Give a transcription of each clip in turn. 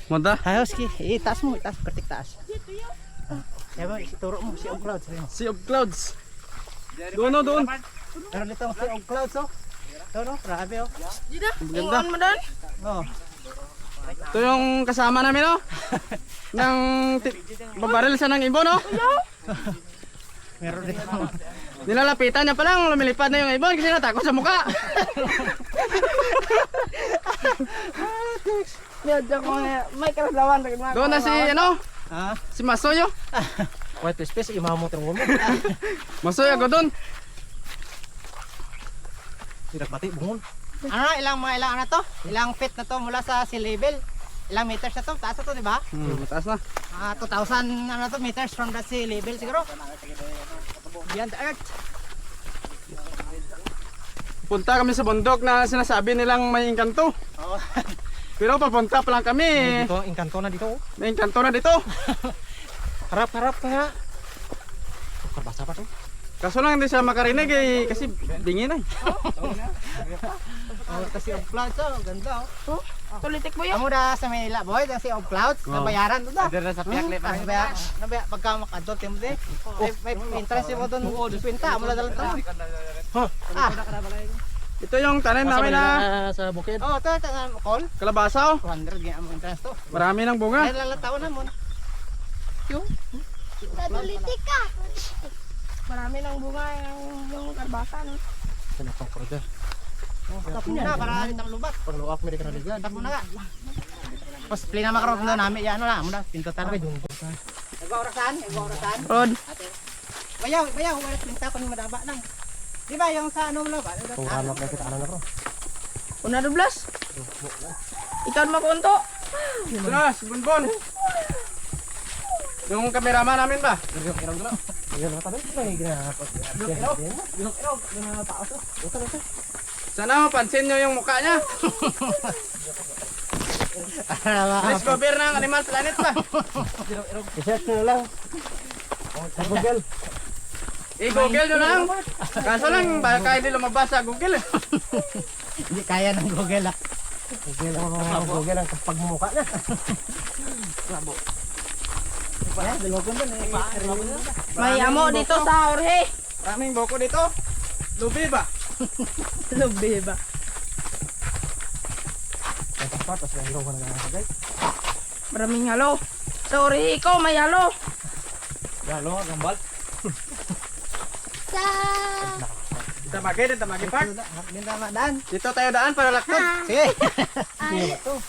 Manda? Ayos ki, itaas mo, itaas, pertik taas. Sabi mo, ituro mo, Sea of Clouds. Sabi mo. Sea of Clouds. Doon o, doon. Meron dito ang Sea of Clouds, oh. Ito, no? Grabe, oh. Dito, Ganda. ingon mo doon. Oh. Ito yung kasama namin, no? Nang babaril siya ng ibon, no? Meron dito. Nilalapitan niya pa lang, lumilipad na yung ibon kasi natakot sa mukha. Medyo ko may karamdaman. Doon na si, ano? Ha? Si Masoyo. White space, imamot ang woman. Masoyo ako doon. Tidak pati, bungon. Ano, ilang ano to? Ilang feet na to mula sa sea level? Ilang meters na to? Taas na to, di ba? Mataas na. 2,000 ano to, meters from the sea level siguro. Beyond the earth. Punta kami sa bundok na sinasabi nilang may engkanto. Oh. Pero papunta pa lang kami. Dito, engkanto na dito. May engkanto na dito. Harap-harap ka nga. Kabasa pa to. Kaso lang hindi siya makarinig eh, kasi dingin eh. Kasi of clouds, oh. Ganda, oh. Tulitik mo yun. Amo na sa Manila, boy. Kasi of clouds. Nabayaran doon na. Dito na sa Piakle pa. Nabaya, pagka makadot, mo din. May interest mo doon. Pinta, mo na dalang to. Ito yung tanim namin na sa bukid. Oh, ito, call. kalabasa oh. 200 ganyan ang interest to. Marami ng bunga. Ay, lalataw na mo. Tulitik ka. Marami ng bunga yung karbasa. No? Pinapang korda. Tapos na, para kitang lubat. Pag luwak, may ka naligan. Tapos na ka. Tapos, play na makarot na namin. Yan, ano na, muna. Pinto tarapay. Nag-orasan? Nag-orasan? Rod. Bayaw, wala pinta ko ng madaba lang. Di ba yung sa ano mo lang ba? Kung hanap na kita, ano na bro? Una dublas. Ikaw makunto. Ito na, si Bonbon. Yung kameraman namin ba? Yan na tayo. May ginapos. Sana mapansin nyo yung mukha niya. Discover ng Animal Planet ba? I-search nyo lang. Sa Google. I-google nyo lang. Kaso lang, baka hindi lumabas sa Google eh. Hindi kaya ng Google ah. Google ang pagmumukha na. Labo. May amo dito sa Jorge. Maraming boko dito. Lubi ba? Lubi ba? Maraming halo. Sa Jorge ikaw may halo. Yalo, gambal. Dito magi park. Dan. Dito tayo daan para laktod. Sige.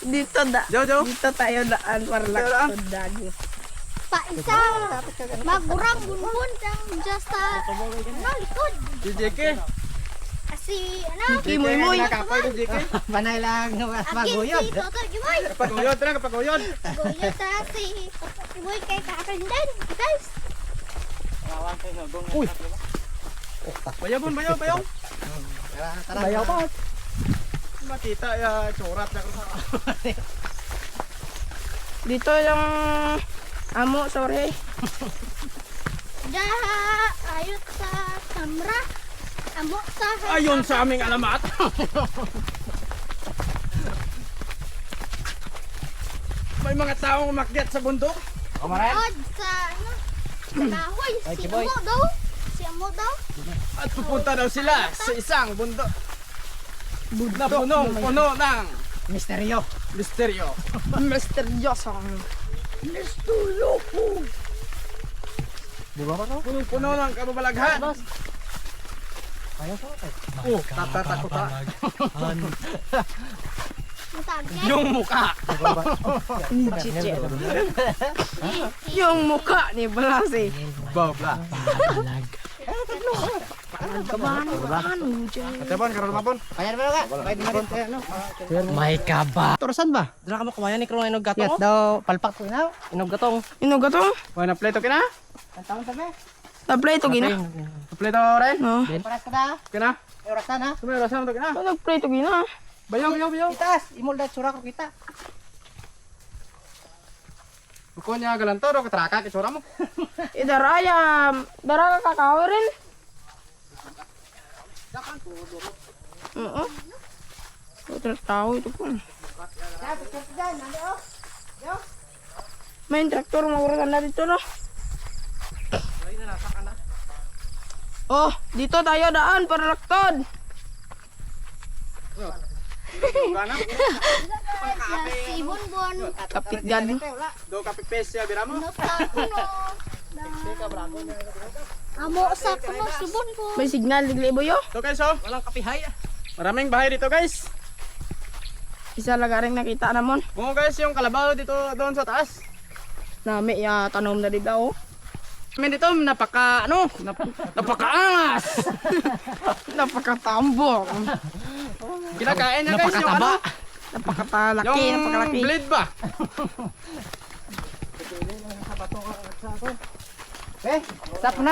Dito tayo daan para laktod dagi. Pa isa magurang bunbun sang just likod JJK. kasi ano Kimoy-moy. Nakapay ko JJK. Panay lang again maguyod. si Toto Jumoy Kapaguyod na, kapaguyod. goyo sa si Toto Jumoy kay Kakrindan guys Uy. Bayabon, bayaw. Bayaw pa. Matita ya corat na ko sa. Dito yung amo sa Jorge. daha ayot sa kamera amo sa Ayon sa aming alamat. May mga taong umakyat sa bundok. od sa ano sa kahoy si amo daw At pupunta daw sila sa isang bundok. Na puno ng Misteryo. misteryo. Misteryoso. Buga pa to? Puno ng kababalaghan. Ayaw sa atin. Oh, tatatakota. matagyan Yung muka. Yung muka ni Blasi. Babla. Kabahan. Karon mapon. Kaya naman ka. May kaba. Torosan ba? Dala ka mo kumayan ni Krong inog gatong. Yes daw. Palpak ko na. Inog gatong. Inog ka to? Wala na pleto kina? Ang taon sabi. Nag-play to gina. Pleto rin? No. Paras ka na. Kina? Orasan ha. Kumaya rasam to kina. Nag-play to gina. Bayaw. Itas. Imol da tsura ko kita. Buko niya galanto do katraka itsura mo. Idaraya. Dara ka kakao rin. Oo. Ito tao ito po. Sabi ka dyan. Nando. Yo. May traktor magurutan na dito, no? Oh, dito tayo daan para laktod. Si Bonbon. Kapit gad. Do kapit pes ya biramo. Sa kuno. Amo sa kuno si Bonbon. May signal digli boyo. So guys, oh. Walang kapihay. Maraming bahay dito guys. Isa lang ring nakita namon. Bungo guys yung kalabaw dito doon sa taas. Nami ya tanom na dito oh. Kami dito napakaangas. Napakatambok. Kinakain niya guys yung ano. Napakatalaki, Yung napakalaki. blade ba? Stop na.